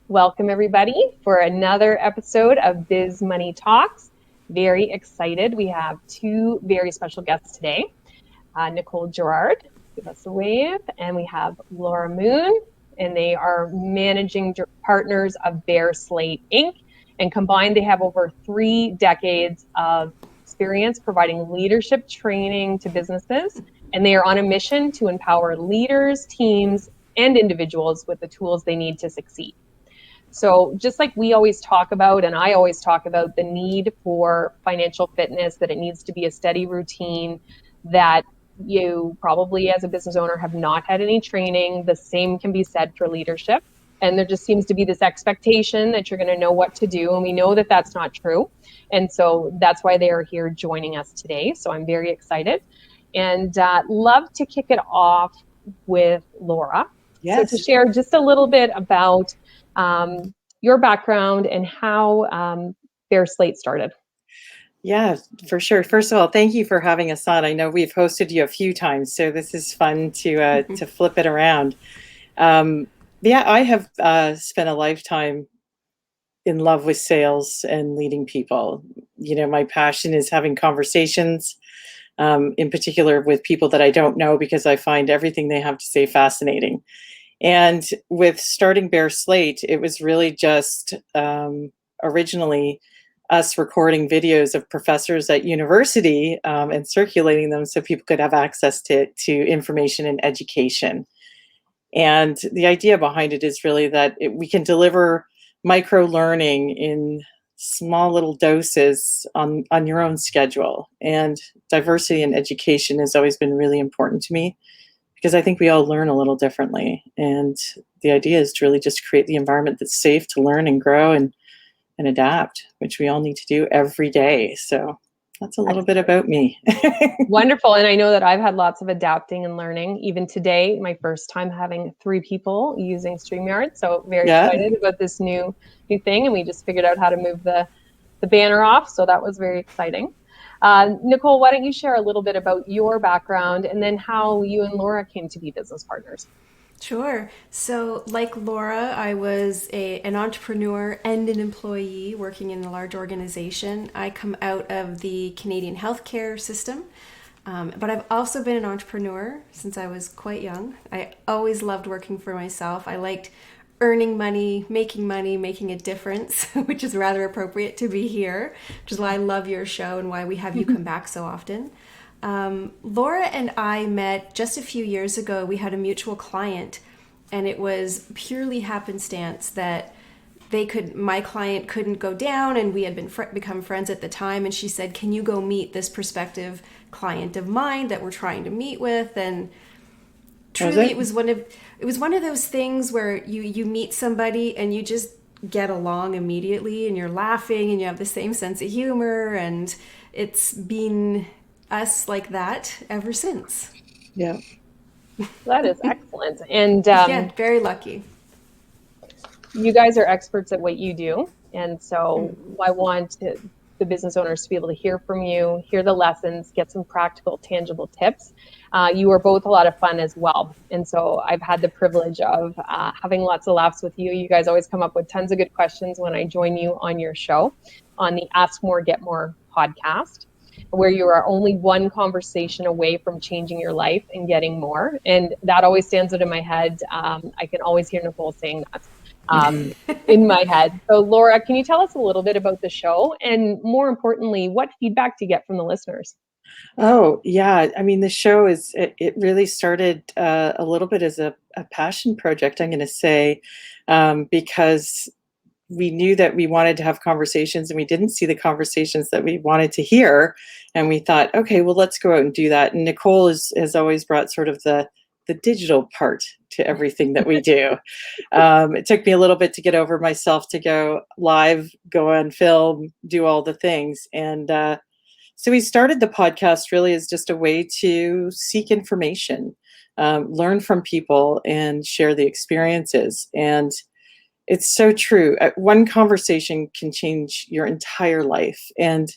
Welcome, everybody, for another episode of Biz Money Talks. Very excited. We have two very special guests today. Nicole Girouard, give us a wave, and we have Laura Moon, and they are managing partners of Slate Inc. And combined, they have over 3 decades of experience providing leadership training to businesses, and they are on a mission to empower leaders, teams, and individuals with the tools they need to succeed. So just like we always talk about, and I always talk about the need for financial fitness, that it needs to be a steady routine, that you probably as a business owner have not had any training. The same can be said for leadership. And there just seems to be this expectation that you're going to know what to do. And we know that that's not true. And so that's why they are here joining us today. So I'm very excited and love to kick it off with Laura. Yes. So to share just a little bit about your background and how Slate started. Yeah, for sure. First of all, thank you for having us on. I know we've hosted you a few times, so this is fun to flip it around. I have spent a lifetime in love with sales and leading people. You know, my passion is having conversations, in particular with people that I don't know, because I find everything they have to say fascinating. And with starting Slate, it was really just originally us recording videos of professors at university and circulating them so people could have access to information and education. And the idea behind it is really that we can deliver micro learning in small little doses on your own schedule. And diversity in education has always been really important to me, because I think we all learn a little differently. And the idea is to really just create the environment that's safe to learn and grow and adapt, which we all need to do every day. So that's a little bit about me. Wonderful. And I know that I've had lots of adapting and learning. Even today, my first time having 3 people using StreamYard. So very excited about this new thing. And we just figured out how to move the banner off. So that was very exciting. Nicole, why don't you share a little bit about your background and then how you and Laura came to be business partners? Sure. So, like Laura, I was an entrepreneur and an employee working in a large organization. I come out of the Canadian healthcare system, but I've also been an entrepreneur since I was quite young. I always loved working for myself. I liked earning money, making a difference, which is rather appropriate to be here, which is why I love your show and why we have you come back so often. Laura and I met just a few years ago. We had a mutual client, and it was purely happenstance that my client couldn't go down, and we had become friends at the time. And she said, "Can you go meet this prospective client of mine that we're trying to meet with?" And truly, it was one of those things where you meet somebody and you just get along immediately, and you're laughing and you have the same sense of humor, and it's been us like that ever since. Yeah. That is excellent. And yeah, very lucky. You guys are experts at what you do. And so I want the business owners to be able to hear from you, hear the lessons, get some practical, tangible tips. You are both a lot of fun as well. And so I've had the privilege of having lots of laughs with you. You guys always come up with tons of good questions when I join you on your show on the Ask More, Get More podcast, where you are only one conversation away from changing your life and getting more. And that always stands out in my head. I can always hear Nicole saying that in my head. So Laura, can you tell us a little bit about the show? And more importantly, what feedback do you get from the listeners? Oh, yeah. I mean, the show it really started a little bit as a passion project, I'm going to say, because we knew that we wanted to have conversations and we didn't see the conversations that we wanted to hear. And we thought, okay, well, let's go out and do that. And Nicole has always brought sort of the digital part to everything that we do. It took me a little bit to get over myself to go live, go on film, do all the things. And so we started the podcast really as just a way to seek information, learn from people and share the experiences. And it's so true. One conversation can change your entire life. And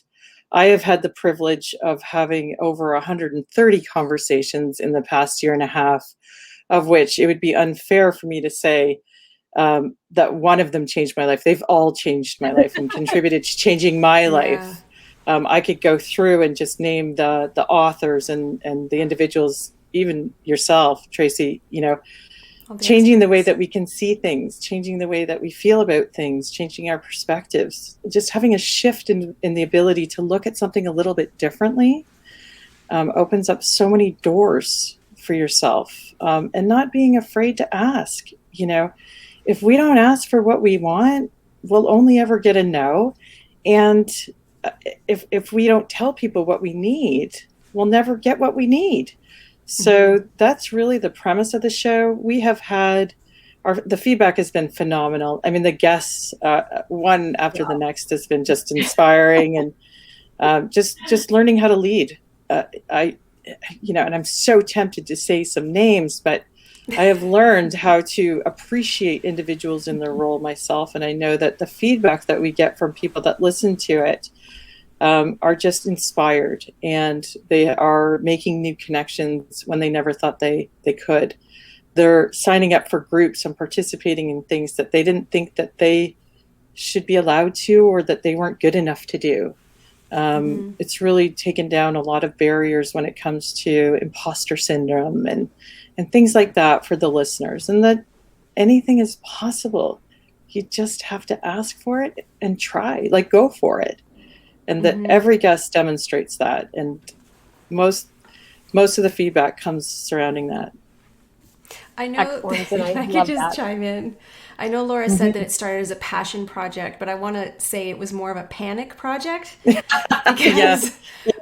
I have had the privilege of having over 130 conversations in the past year and a half, of which it would be unfair for me to say that one of them changed my life. They've all changed my life and contributed to changing my life. I could go through and just name the authors and the individuals, even yourself, Tracey, changing the way that we can see things, changing the way that we feel about things, changing our perspectives, just having a shift in the ability to look at something a little bit differently opens up so many doors for yourself, and not being afraid to ask. If we don't ask for what we want, we'll only ever get a no. And if we don't tell people what we need, we'll never get what we need. So that's really the premise of the show. We have had the feedback has been phenomenal. I mean, the guests, one after the next, has been just inspiring, and just learning how to lead. And I'm so tempted to say some names, but I have learned how to appreciate individuals in their role myself. And I know that the feedback that we get from people that listen to it are just inspired, and they are making new connections when they never thought they could. They're signing up for groups and participating in things that they didn't think that they should be allowed to, or that they weren't good enough to do. It's really taken down a lot of barriers when it comes to imposter syndrome and things like that for the listeners, and that anything is possible. You just have to ask for it and try, go for it. And that every guest demonstrates that. And most of the feedback comes surrounding that. I know. I could just chime in. I know Laura said that it started as a passion project, but I want to say it was more of a panic project, because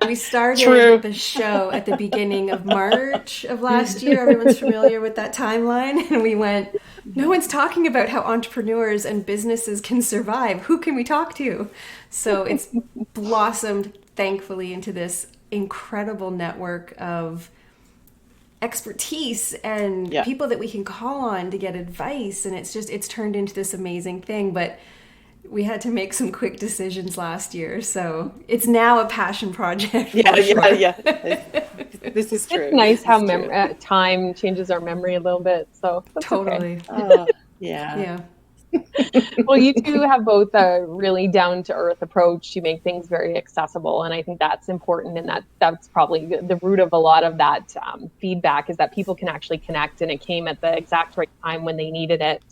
we started the show at the beginning of March of last year. Everyone's familiar with that timeline. And we went, no one's talking about how entrepreneurs and businesses can survive. Who can we talk to? So it's blossomed, thankfully, into this incredible network of expertise and people that we can call on to get advice, and it's turned into this amazing thing. But we had to make some quick decisions last year, so it's now a passion project. This is true. It's nice how time changes our memory a little bit, so that's totally okay. Well, you two have both a really down-to-earth approach. You make things very accessible, and I think that's important, and that's probably the root of a lot of that feedback, is that people can actually connect, and it came at the exact right time when they needed it.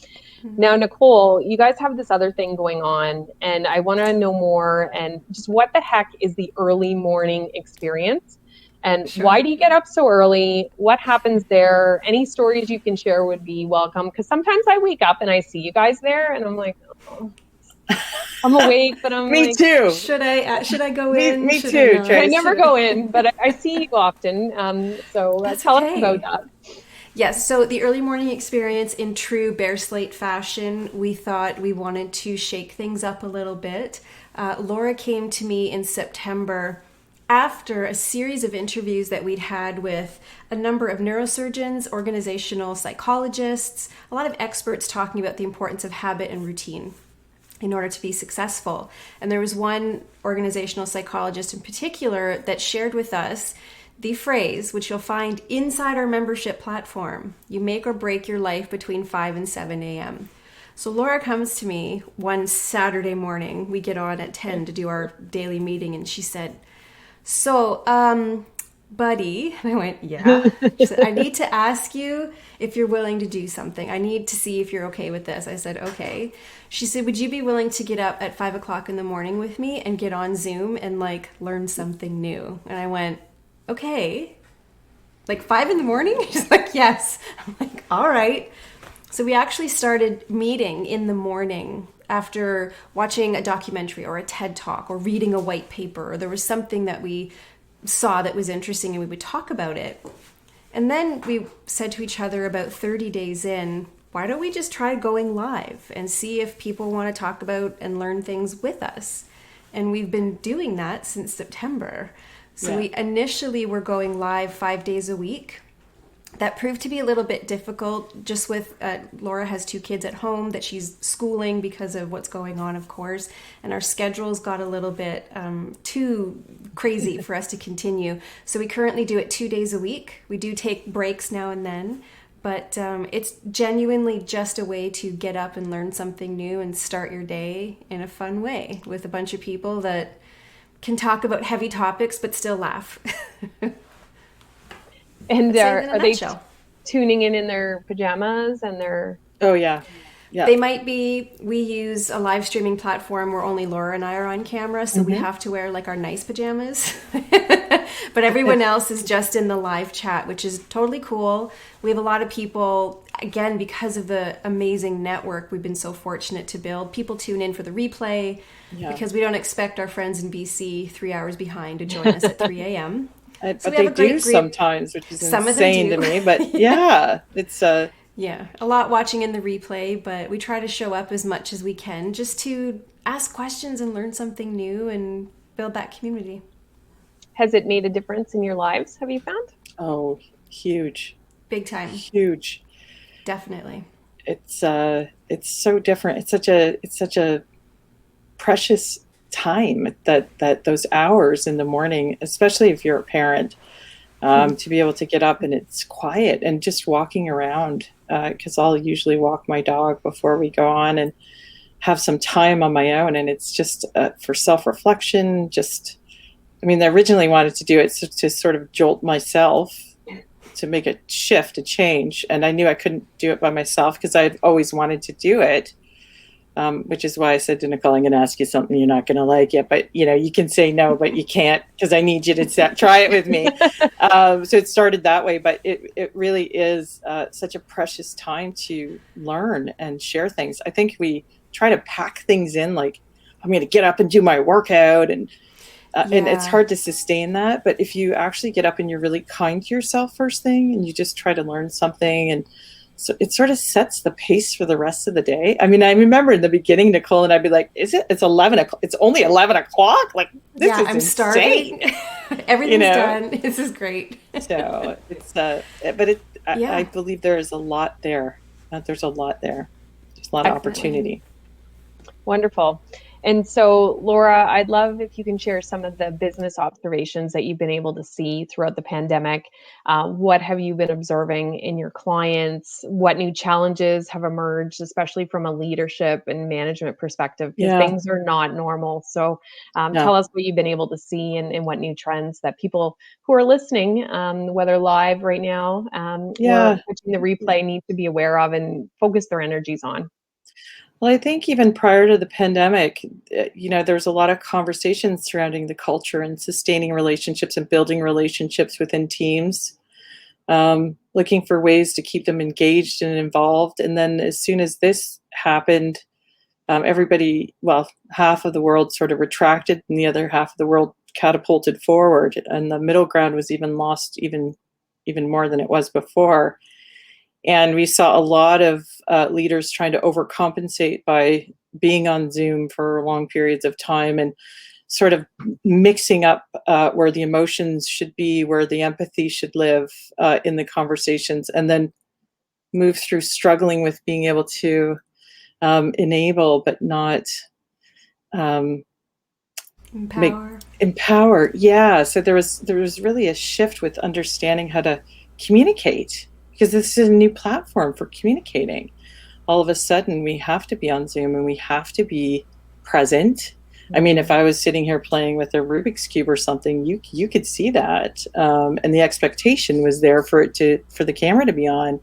Now, Nicole, you guys have this other thing going on, and I want to know more, and just what the heck is the early morning experience? And why do you get up so early? What happens there? Any stories you can share would be welcome. Because sometimes I wake up and I see you guys there, and I'm like, oh, I'm awake, but I'm Me too. Should I go in? Me too. I never go in, but I see you often. So tell us about that. Yes, so the early morning experience, in true Bear Slate fashion, we thought we wanted to shake things up a little bit. Laura came to me in September after a series of interviews that we'd had with a number of neurosurgeons, organizational psychologists, a lot of experts talking about the importance of habit and routine in order to be successful. And there was one organizational psychologist in particular that shared with us the phrase, which you'll find inside our membership platform: you make or break your life between 5 and 7 a.m. So Laura comes to me one Saturday morning. We get on at 10 to do our daily meeting, and she said, "So, buddy," and I went, "Yeah." She said, "I need to ask you if you're willing to do something. I need to see if you're okay with this." I said, "Okay." She said, "Would you be willing to get up at 5 o'clock in the morning with me and get on Zoom and learn something new?" And I went, "Okay." 5 in the morning? She's like, "Yes." I'm like, "All right." So we actually started meeting in the morning after watching a documentary or a TED Talk or reading a white paper, or there was something that we saw that was interesting, and we would talk about it. And then we said to each other about 30 days in, why don't we just try going live and see if people want to talk about and learn things with us? And we've been doing that since September. So we initially were going live 5 days a week. That proved to be a little bit difficult, just with Laura has 2 kids at home that she's schooling because of what's going on, of course, and our schedules got a little bit too crazy for us to continue. So we currently do it 2 days a week. We do take breaks now and then, But it's genuinely just a way to get up and learn something new and start your day in a fun way with a bunch of people that can talk about heavy topics but still laugh. And are they nutshell. tuning in their pajamas and their... Oh, yeah. Yeah. They might be. We use a live streaming platform where only Laura and I are on camera, so we have to wear like our nice pajamas. But everyone else is just in the live chat, which is totally cool. We have a lot of people, again, because of the amazing network we've been so fortunate to build. People tune in for the replay because we don't expect our friends in BC 3 hours behind to join us at 3 a.m. But they do sometimes, which is Some insane to me. But yeah, it's... Yeah, a lot watching in the replay, but we try to show up as much as we can just to ask questions and learn something new and build that community. Has it made a difference in your lives, have you found? Oh, huge. Big time. Huge. Definitely. It's so different. It's such a precious time that those hours in the morning, especially if you're a parent, to be able to get up and it's quiet and just walking around, because I'll usually walk my dog before we go on and have some time on my own. And it's just for self-reflection. I originally wanted to do it to sort of jolt myself, to make a shift, a change. And I knew I couldn't do it by myself because I'd always wanted to do it. Which is why I said to Nicole, I'm going to ask you something you're not going to like it, but you can say no, but you can't, because I need you to try it with me. So it started that way, but it really is such a precious time to learn and share things. I think we try to pack things in, like I'm going to get up and do my workout, and it's hard to sustain that. But if you actually get up and you're really kind to yourself first thing, and you just try to learn something, and so it sort of sets the pace for the rest of the day. I remember in the beginning, Nicole and I'd be like, it's 11 o'clock. It's only 11 o'clock. Like, this is I'm insane. Starving. Everything's done. This is great. So it's, I believe there is a lot there. There's a lot there. There's a lot of opportunity. Wonderful. And so, Laura, I'd love if you can share some of the business observations that you've been able to see throughout the pandemic. What have you been observing in your clients? What new challenges have emerged, especially from a leadership and management perspective? Because things are not normal. So tell us what you've been able to see and what new trends that people who are listening, whether live right now or watching the replay, need to be aware of and focus their energies on. Well, I think even prior to the pandemic, there's a lot of conversations surrounding the culture and sustaining relationships and building relationships within teams, looking for ways to keep them engaged and involved. And then as soon as this happened, half of the world sort of retracted and the other half of the world catapulted forward. And the middle ground was even lost even more than it was before. And we saw a lot of leaders trying to overcompensate by being on Zoom for long periods of time and sort of mixing up where the emotions should be, where the empathy should live in the conversations, and then move through struggling with being able to enable but not empower. Yeah. So there was really a shift with understanding how to communicate, because this is a new platform for communicating. All of a sudden, we have to be on Zoom and we have to be present. If I was sitting here playing with a Rubik's Cube or something, you could see that. And the expectation was there for the camera to be on.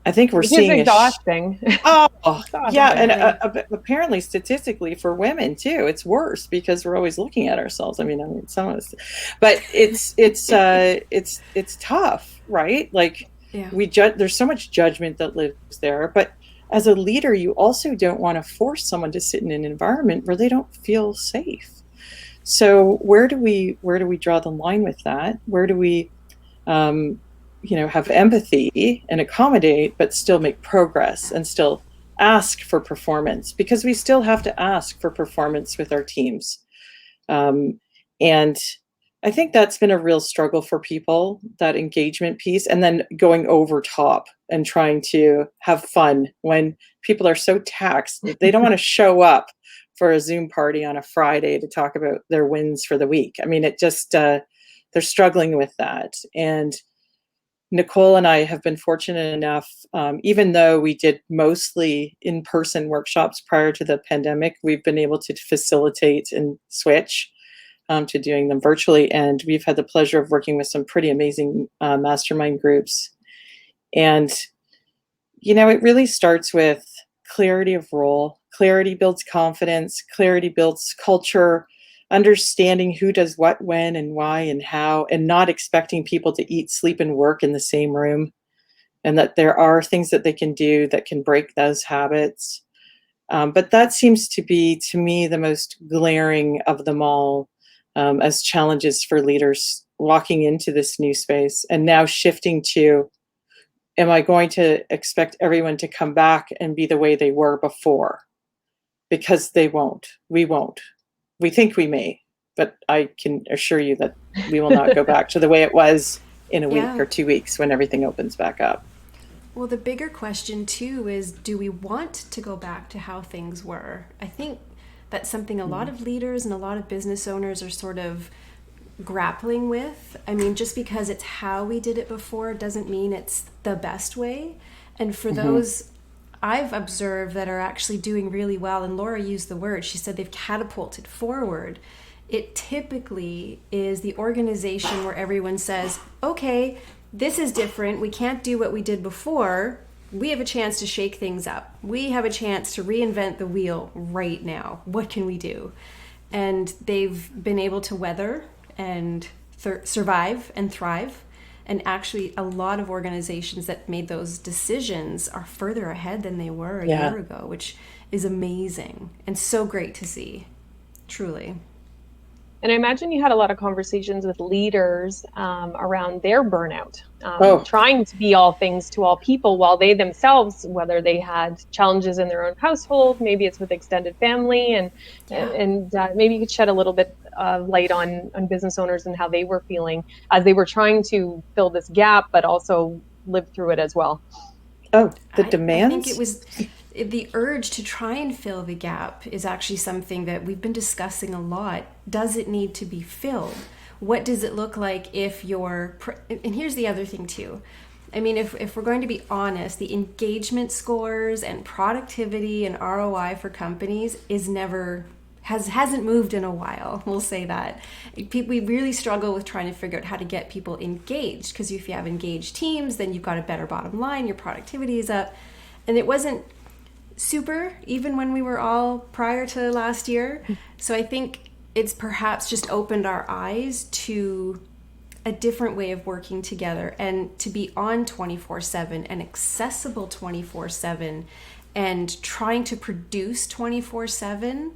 I think we're seeing exhausting. Yeah. And apparently statistically for women too, it's worse because we're always looking at ourselves. Some of us, but it's tough, right? Like we judge, there's so much judgment that lives there, but as a leader, you also don't want to force someone to sit in an environment where they don't feel safe. So where do we draw the line with that? Where do we, have empathy and accommodate, but still make progress and still ask for performance, because we still have to ask for performance with our teams. And I think that's been a real struggle for people, that engagement piece, and then going over top and trying to have fun when people are so taxed that they don't want to show up for a Zoom party on a Friday to talk about their wins for the week. It just, they're struggling with that. And Nicole and I have been fortunate enough, even though we did mostly in-person workshops prior to the pandemic, we've been able to facilitate and switch to doing them virtually. And we've had the pleasure of working with some pretty amazing mastermind groups. And, it really starts with clarity of role. Clarity builds confidence. Clarity builds culture. Understanding who does what, when, and why, and how, and not expecting people to eat, sleep, and work in the same room. And that there are things that they can do that can break those habits. But that seems to be, to me, the most glaring of them all, as challenges for leaders walking into this new space and now shifting to, am I going to expect everyone to come back and be the way they were before? Because they won't. We won't. We think we may, but I can assure you that we will not go back to the way it was in a week or 2 weeks when everything opens back up. Well, the bigger question too is, do we want to go back to how things were? I think that's something a lot of leaders and a lot of business owners are sort of grappling with. I mean, just because it's how we did it before doesn't mean it's the best way. And for those I've observed that are actually doing really well, and Laura used the word, she said they've catapulted forward. It typically is the organization where everyone says, okay, this is different. We can't do what we did before. We have a chance to shake things up. We have a chance to reinvent the wheel right now. What can we do? And they've been able to weather and survive and thrive. And actually, a lot of organizations that made those decisions are further ahead than they were a year ago, which is amazing and so great to see, truly. And I imagine you had a lot of conversations with leaders around their burnout, trying to be all things to all people while they themselves, whether they had challenges in their own household, maybe it's with extended family, and maybe you could shed a little bit of light on business owners and how they were feeling as they were trying to fill this gap, but also live through it as well. Oh, the demands? I think it was the urge to try and fill the gap is actually something that we've been discussing a lot. Does it need to be filled? What does it look like if you're, and here's the other thing too. I mean, if we're going to be honest, the engagement scores and productivity and ROI for companies hasn't moved in a while. We'll say that. We really struggle with trying to figure out how to get people engaged, because if you have engaged teams, then you've got a better bottom line, your productivity is up. And it wasn't super even when we were all prior to last year. So I think it's perhaps just opened our eyes to a different way of working together, and to be on 24/7 and accessible 24/7 and trying to produce 24/7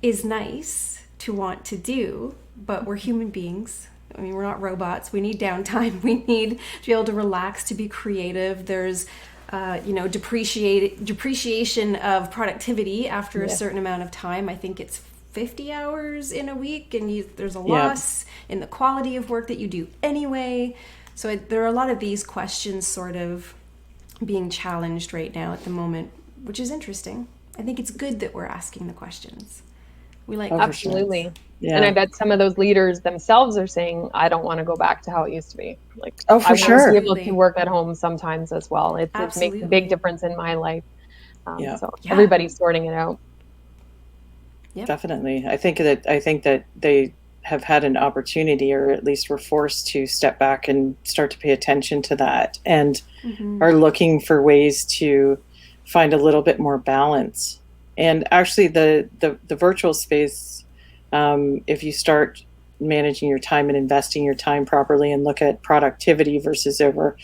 is nice to want to do, but we're human beings. I mean, we're not robots. We need downtime. We need to be able to relax, to be creative. There's depreciation of productivity after a certain amount of time. I think it's 50 hours in a week, and there's a loss in the quality of work that you do anyway. So there are a lot of these questions sort of being challenged right now at the moment, which is interesting. I think it's good that we're asking the questions. We like absolutely. Yeah. And I bet some of those leaders themselves are saying, I don't want to go back to how it used to be. Like, for I sure. want to be able to work at home sometimes as well. It makes a big difference in my life. So everybody's sorting it out. Yep. Definitely. I think that they have had an opportunity, or at least were forced to step back and start to pay attention to that, and are looking for ways to find a little bit more balance. And actually the virtual space, if you start managing your time and investing your time properly and look at productivity versus over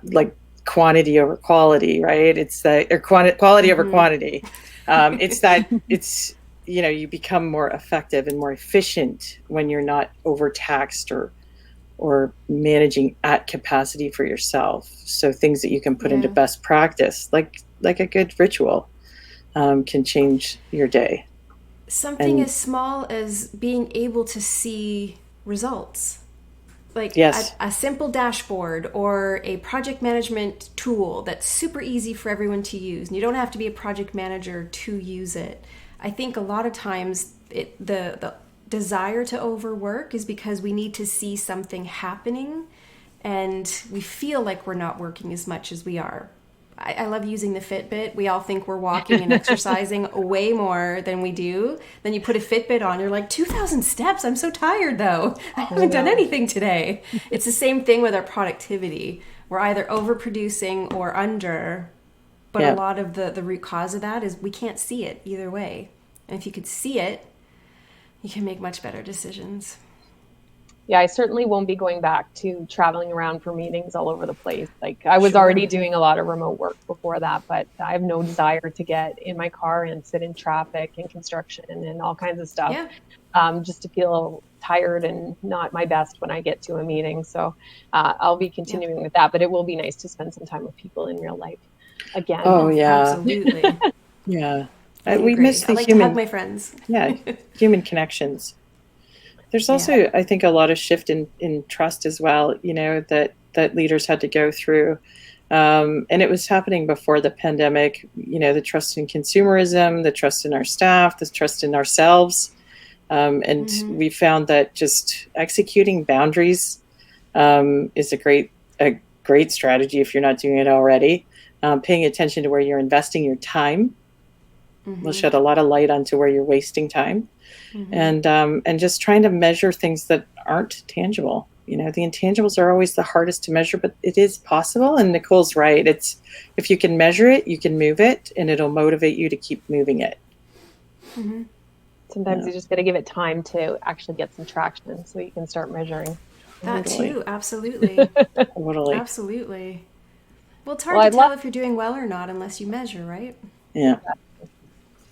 like quantity over quality, right? It's quality over quantity. It's you become more effective and more efficient when you're not overtaxed or managing at capacity for yourself. So things that you can put into best practice, like a good ritual, can change your day. Something as small as being able to see results. Like a simple dashboard or a project management tool that's super easy for everyone to use. And you don't have to be a project manager to use it. I think a lot of times the desire to overwork is because we need to see something happening and we feel like we're not working as much as we are. I love using the Fitbit. We all think we're walking and exercising way more than we do. Then you put a Fitbit on, you're like, 2,000 steps. I'm so tired though. I haven't done anything today. It's the same thing with our productivity. We're either overproducing or under, but a lot of the root cause of that is we can't see it either way. And if you could see it, you can make much better decisions. Yeah, I certainly won't be going back to traveling around for meetings all over the place. Like I was already doing a lot of remote work before that, but I have no desire to get in my car and sit in traffic and construction and all kinds of stuff, just to feel tired and not my best when I get to a meeting. So I'll be continuing with that, but it will be nice to spend some time with people in real life again. Oh yeah, absolutely. Yeah, we miss the I like human. to hug my friends. Yeah, human connections. There's also, I think, a lot of shift in trust as well, that leaders had to go through. And it was happening before the pandemic, the trust in consumerism, the trust in our staff, the trust in ourselves. And we found that just executing boundaries is a great strategy if you're not doing it already. Paying attention to where you're investing your time will shed a lot of light onto where you're wasting time. And just trying to measure things that aren't tangible. The intangibles are always the hardest to measure, but it is possible. And Nicole's right. It's if you can measure it, you can move it, and it'll motivate you to keep moving it. Sometimes you just got to give it time to actually get some traction, so you can start measuring. That too, absolutely. Totally. Absolutely. Well, it's hard to tell if you're doing well or not unless you measure, right? Yeah.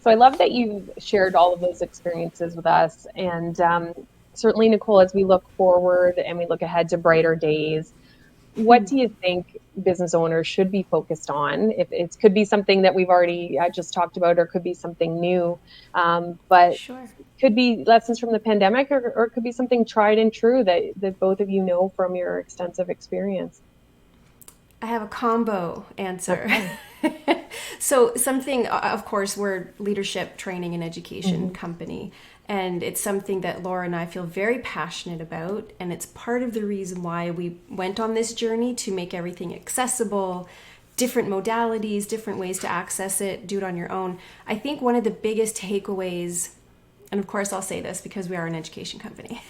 So I love that you've shared all of those experiences with us. And certainly, Nicole, as we look forward and we look ahead to brighter days, what do you think business owners should be focused on? If it could be something that we've already just talked about, or could be something new, but could be lessons from the pandemic, or it could be something tried and true that both of you know from your extensive experience. I have a combo answer. Okay. So something, of course, we're leadership training and education company, and it's something that Laura and I feel very passionate about, and it's part of the reason why we went on this journey to make everything accessible, different modalities, different ways to access it, do it on your own. I think one of the biggest takeaways, and of course I'll say this because we are an education company,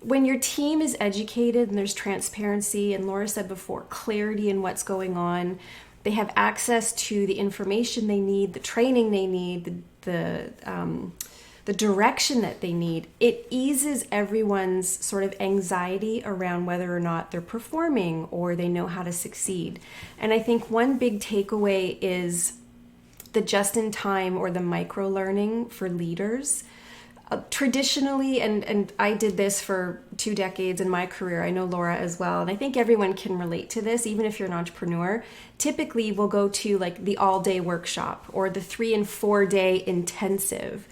when your team is educated and there's transparency, and Laura said before, clarity in what's going on, they have access to the information they need, the training they need, the direction that they need, it eases everyone's sort of anxiety around whether or not they're performing or they know how to succeed. And I think one big takeaway is the just-in-time or the micro-learning for leaders. Traditionally, and I did this for 2 decades in my career, I know Laura as well, and I think everyone can relate to this, even if you're an entrepreneur. Typically, we'll go to like the all-day workshop or the 3 and 4 day intensive.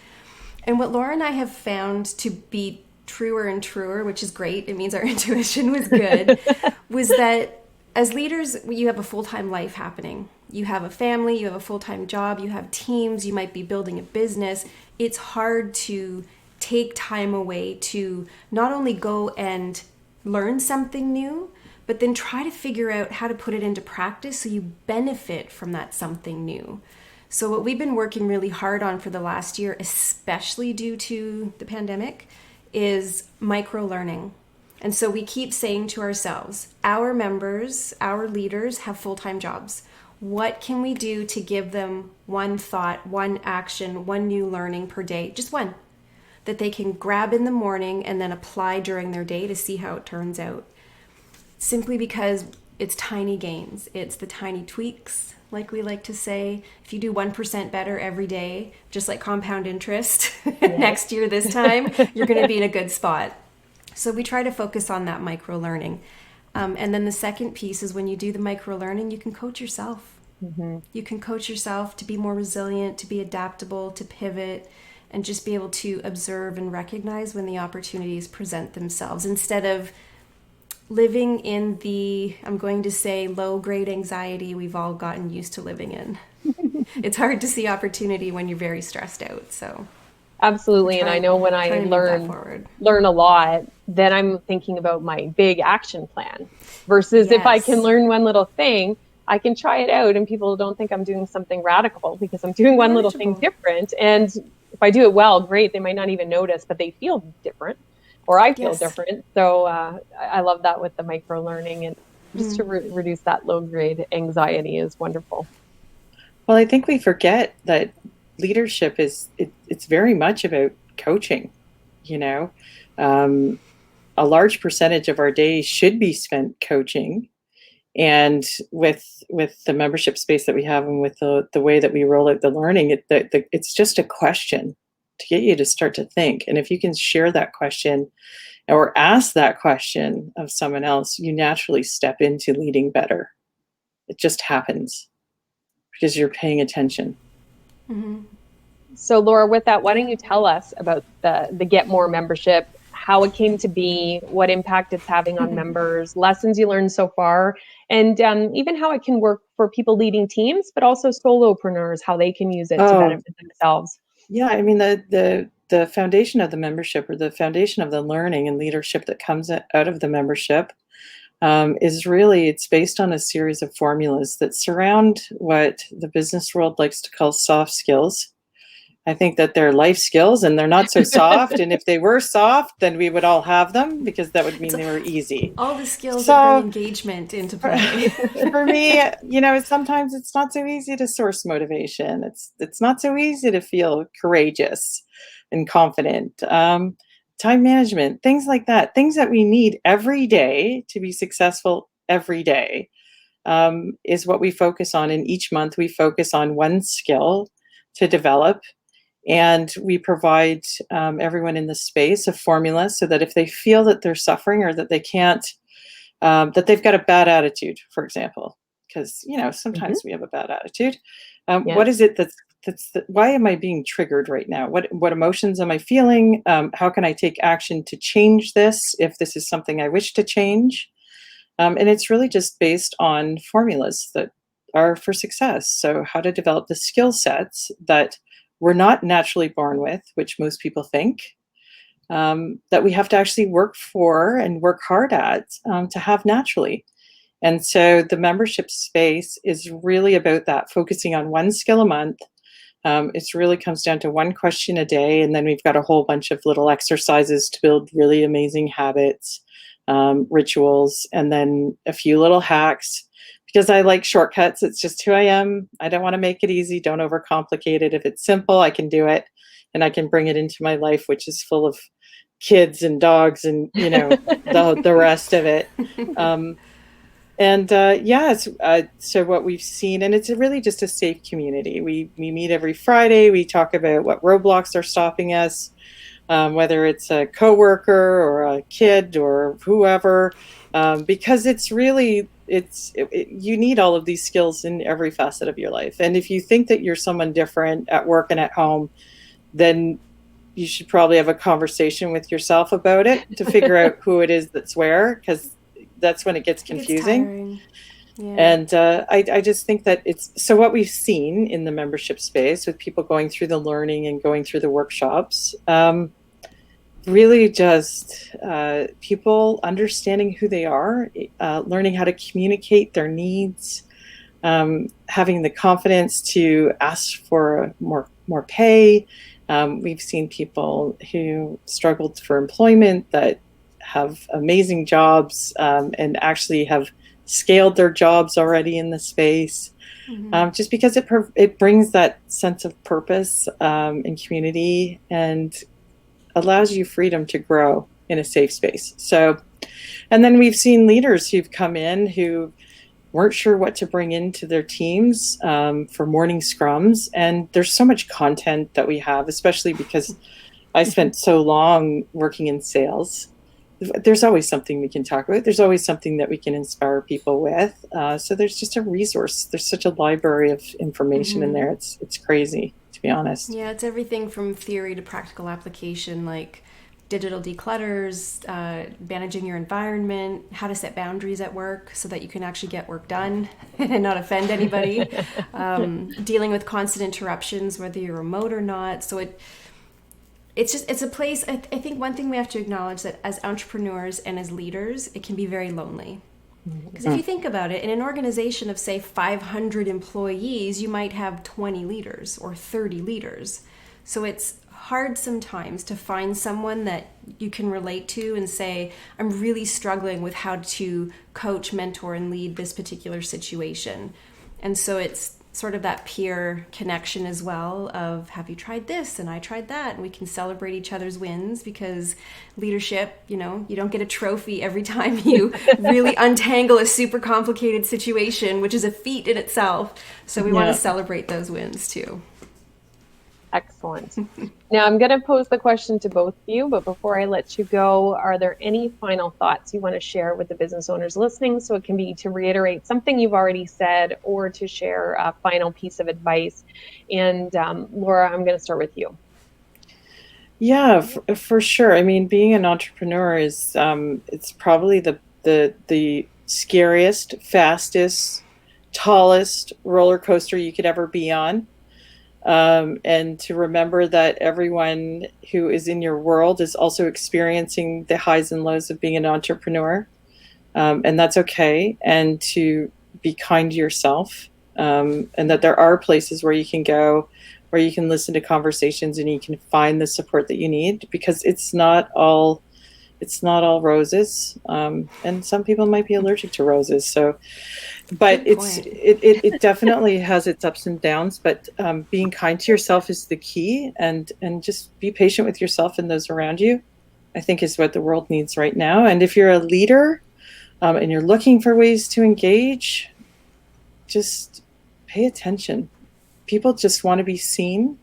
And what Laura and I have found to be truer and truer, which is great, it means our intuition was good, was that as leaders, you have a full-time life happening. You have a family, you have a full-time job, you have teams, you might be building a business. It's hard to take time away to not only go and learn something new, but then try to figure out how to put it into practice so you benefit from that something new. So what we've been working really hard on for the last year, especially due to the pandemic, is micro-learning. And so we keep saying to ourselves, our members, our leaders have full-time jobs. What can we do to give them one thought, one action, one new learning per day, just one, that they can grab in the morning and then apply during their day to see how it turns out? Simply because it's tiny gains. It's the tiny tweaks, like we like to say. If you do 1% better every day, just like compound interest, next year this time, you're going to be in a good spot. So we try to focus on that micro learning. And then the second piece is when you do the micro learning, you can coach yourself. You can coach yourself to be more resilient, to be adaptable, to pivot, and just be able to observe and recognize when the opportunities present themselves, instead of living in the, I'm going to say, low-grade anxiety we've all gotten used to living in. It's hard to see opportunity when you're very stressed out. So Absolutely. And I know when I learn a lot, then I'm thinking about my big action plan versus if I can learn one little thing, I can try it out and people don't think I'm doing something radical because I'm doing one little thing different. And if I do it well, great. They might not even notice, but they feel different or I feel different. So I love that with the micro learning and just to reduce that low grade anxiety is wonderful. Well, I think we forget that leadership it's very much about coaching. A large percentage of our day should be spent coaching, and with the membership space that we have and with the way that we roll out the learning, it's just a question to get you to start to think. And if you can share that question or ask that question of someone else, you naturally step into leading better. It just happens because you're paying attention. Mm-hmm. So Laura, with that, why don't you tell us about the Get More membership, how it came to be, what impact it's having on members, lessons you learned so far, and even how it can work for people leading teams, but also solopreneurs, how they can use it to benefit themselves. Yeah, I mean, the foundation of the membership, or the foundation of the learning and leadership that comes out of the membership, is really, it's based on a series of formulas that surround what the business world likes to call soft skills. I think that they're life skills and they're not so soft. And if they were soft, then we would all have them because that would mean they were easy. All the skills that bring engagement into play. For me, sometimes it's not so easy to source motivation. It's not so easy to feel courageous and confident. Time management, things like that, things that we need every day to be successful every day, is what we focus on. And each month we focus on one skill to develop. And we provide everyone in the space a formula so that if they feel that they're suffering or that they can't, that they've got a bad attitude, for example, because, sometimes we have a bad attitude. What is it why am I being triggered right now? What emotions am I feeling? How can I take action to change this if this is something I wish to change? And it's really just based on formulas that are for success. So how to develop the skill sets that we're not naturally born with, which most people think, that we have to actually work for and work hard at to have naturally. And so the membership space is really about that, focusing on one skill a month. It really comes down to one question a day. And then we've got a whole bunch of little exercises to build really amazing habits, rituals, and then a few little hacks. Because I like shortcuts. It's just who I am. I don't want to make it easy. Don't overcomplicate it. If it's simple, I can do it. And I can bring it into my life, which is full of kids and dogs and, the rest of it. So what we've seen, and it's really just a safe community. We meet every Friday. We talk about what roadblocks are stopping us, whether it's a coworker or a kid or whoever, because it's really, you need all of these skills in every facet of your life. And if you think that you're someone different at work and at home, then you should probably have a conversation with yourself about it to figure out who it is that's where, because that's when it gets confusing. And I just think that so what we've seen in the membership space with people going through the learning and going through the workshops, really just people understanding who they are, learning how to communicate their needs, having the confidence to ask for more pay. We've seen people who struggled for employment that have amazing jobs and actually have scaled their jobs already in the space, just because it brings that sense of purpose and community and allows you freedom to grow in a safe space. So, and then we've seen leaders who've come in who weren't sure what to bring into their teams for morning scrums. And there's so much content that we have, especially because I spent so long working in sales. There's always something we can talk about. There's always something that we can inspire people with. So there's just a resource. There's such a library of information in there. It's crazy, to be honest. Yeah, it's everything from theory to practical application, like digital declutters, managing your environment, how to set boundaries at work so that you can actually get work done and not offend anybody, dealing with constant interruptions, whether you're remote or not. So it's a place, I think one thing we have to acknowledge that as entrepreneurs and as leaders, it can be very lonely. Because if you think about it, in an organization of, say, 500 employees, you might have 20 leaders or 30 leaders. So it's hard sometimes to find someone that you can relate to and say, I'm really struggling with how to coach, mentor, and lead this particular situation. And so it's sort of that peer connection as well of, have you tried this? And I tried that. And we can celebrate each other's wins, because leadership, you don't get a trophy every time you really untangle a super complicated situation, which is a feat in itself. So we want to celebrate those wins too. Excellent. Now I'm going to pose the question to both of you, but before I let you go, are there any final thoughts you want to share with the business owners listening? So it can be to reiterate something you've already said, or to share a final piece of advice. And Laura, I'm going to start with you. Yeah, for sure. I mean, being an entrepreneur is it's probably the scariest, fastest, tallest roller coaster you could ever be on. And to remember that everyone who is in your world is also experiencing the highs and lows of being an entrepreneur. And that's okay. And to be kind to yourself, and that there are places where you can go, where you can listen to conversations and you can find the support that you need, because it's not all roses. And some people might be allergic to roses. So, but it definitely has its ups and downs, but being kind to yourself is the key, and just be patient with yourself and those around you, I think, is what the world needs right now. And if you're a leader and you're looking for ways to engage, just pay attention. People just want to be seen,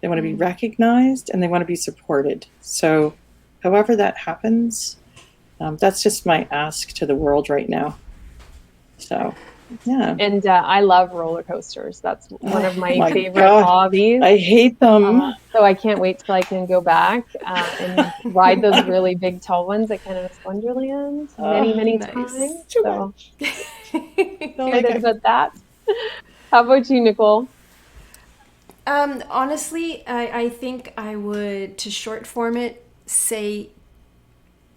they want to be recognized, and they want to be supported. So however that happens, that's just my ask to the world right now. So, yeah. And I love roller coasters. That's one of my favorite hobbies. I hate them. So I can't wait till I can go back and ride those really big tall ones at Canada's Wonderland many times. So excited about that. How about you, Nicole? Honestly, I think I would, to short form it, say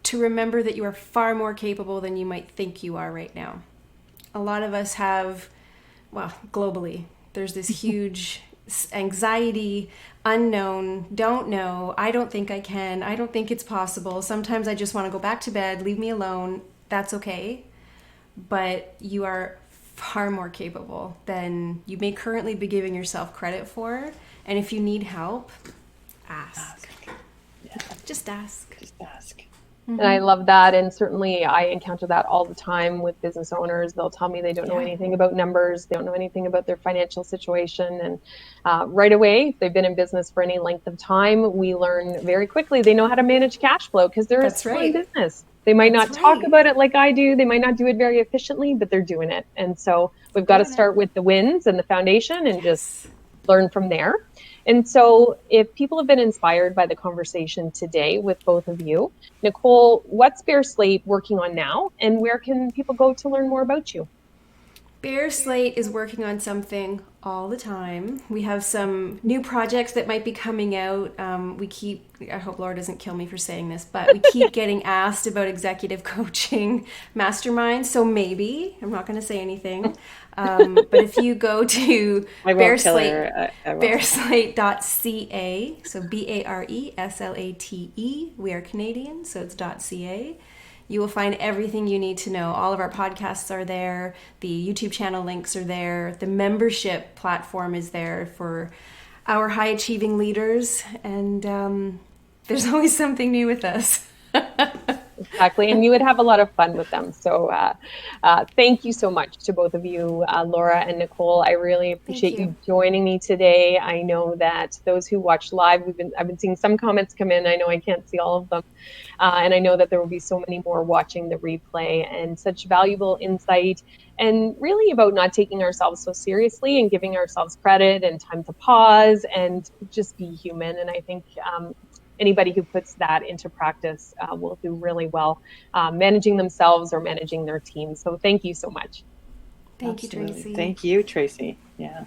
to remember that you are far more capable than you might think you are right now. A lot of us have, well, globally, there's this huge anxiety, unknown, don't know, I don't think I can, I don't think it's possible. Sometimes I just want to go back to bed, leave me alone. That's okay. But you are far more capable than you may currently be giving yourself credit for. And if you need help, ask. Yeah. Just ask. And I love that. And certainly I encounter that all the time with business owners. They'll tell me they don't know anything about numbers. They don't know anything about their financial situation. And right away, if they've been in business for any length of time, we learn very quickly they know how to manage cash flow, because they're still in business. They might not talk about it like I do. They might not do it very efficiently, but they're doing it. And so we've got to start with the wins and the foundation and just learn from there. And so if people have been inspired by the conversation today with both of you, Nicole, what's Bear Slate working on now, and where can people go to learn more about you? Bear Slate is working on something all the time. We have some new projects that might be coming out. I hope Laura doesn't kill me for saying this, but we keep getting asked about executive coaching masterminds. So maybe, I'm not going to say anything. But if you go to bearslate.ca, so BARESLATE, we are Canadian, so it's .ca. You will find everything you need to know. All of our podcasts are there. The YouTube channel links are there. The membership platform is there for our high-achieving leaders. And there's always something new with us. Exactly. And you would have a lot of fun with them. So thank you so much to both of you, Laura and Nicole. I really appreciate you joining me today. I know that those who watch live, I've been seeing some comments come in. I know I can't see all of them. And I know that there will be so many more watching the replay, and such valuable insight, and really about not taking ourselves so seriously and giving ourselves credit and time to pause and just be human. And I think anybody who puts that into practice will do really well managing themselves or managing their team. So thank you so much. Thank you, Tracey. Thank you, Tracey. Yeah.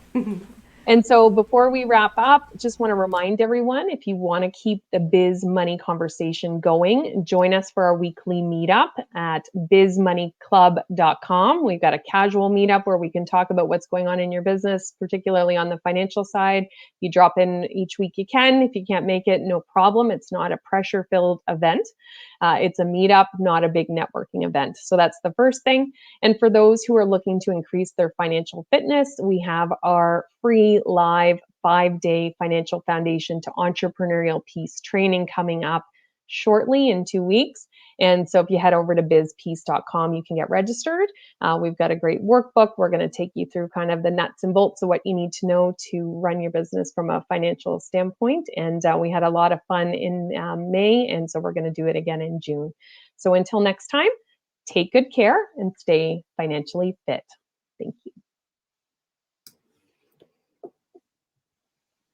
And so before we wrap up, just want to remind everyone, if you want to keep the biz money conversation going, join us for our weekly meetup at bizmoneyclub.com. We've got a casual meetup where we can talk about what's going on in your business, particularly on the financial side. You drop in each week you can. If you can't make it, no problem. It's not a pressure-filled event. It's a meetup, not a big networking event. So that's the first thing. And for those who are looking to increase their financial fitness, we have our free live 5-day financial foundation to entrepreneurial peace training coming up shortly in 2 weeks. And so if you head over to bizpeace.com, you can get registered. We've got a great workbook. We're going to take you through kind of the nuts and bolts of what you need to know to run your business from a financial standpoint. And we had a lot of fun in May, and so we're going to do it again in June. So until next time, take good care and stay financially fit. Thank you.